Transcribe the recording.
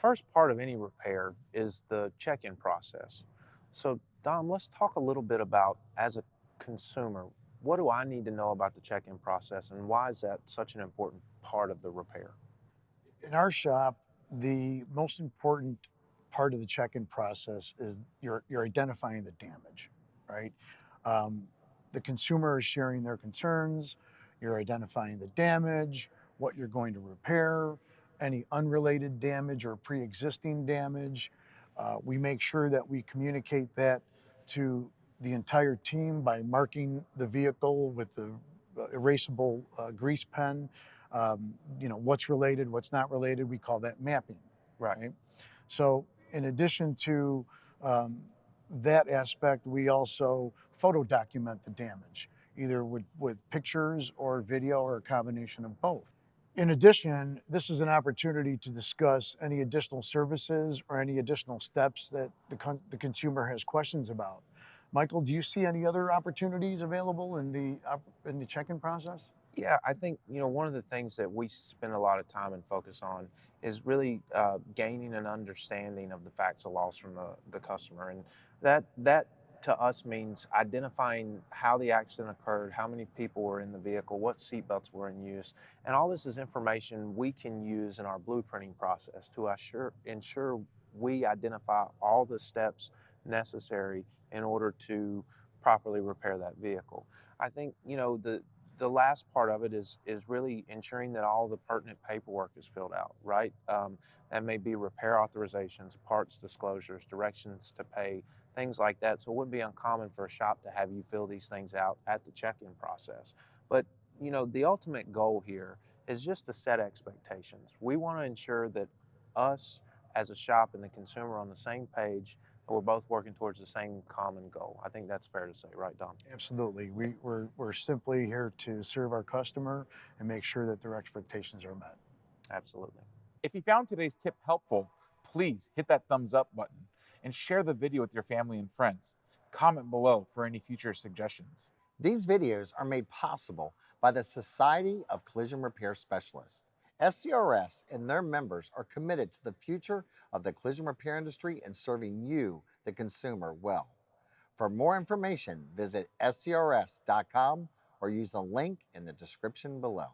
first part of any repair is the check-in process. So, Dom, let's talk a little bit about, as a consumer, what do I need to know about the check-in process and why is that such an important part of the repair? In our shop, the most important part of the check-in process is you're identifying the damage, right? Um, the consumer is sharing their concerns. You're identifying the damage, what you're going to repair, any unrelated damage or pre-existing damage. We make sure that we communicate that to the entire team by marking the vehicle with the erasable grease pen. What's related, what's not related. We call that mapping, Right. right? So, in addition to um, that aspect, we also photo document the damage, either with pictures or video or a combination of both. In addition, this is an opportunity to discuss any additional services or any additional steps that the consumer has questions about. Michael, do you see any other opportunities available in the check-in process? Yeah, I think, one of the things that we spend a lot of time and focus on is really gaining an understanding of the facts of loss from the customer. And that to us means identifying how the accident occurred, how many people were in the vehicle, what seatbelts were in use. And all this is information we can use in our blueprinting process to ensure we identify all the steps necessary in order to properly repair that vehicle. I think, the last part of it is really ensuring that all the pertinent paperwork is filled out, right? That may be repair authorizations, parts disclosures, directions to pay, things like that. So it wouldn't be uncommon for a shop to have you fill these things out at the check-in process. But the ultimate goal here is just to set expectations. We want to ensure that us as a shop and the consumer are on the same page, and we're both working towards the same common goal. I think that's fair to say, right, Dom? Absolutely. We're simply here to serve our customer and make sure that their expectations are met. Absolutely. If you found today's tip helpful, please hit that thumbs up button and share the video with your family and friends. Comment below for any future suggestions. These videos are made possible by the Society of Collision Repair Specialists. SCRS and their members are committed to the future of the collision repair industry and serving you, the consumer, well. For more information, visit scrs.com or use the link in the description below.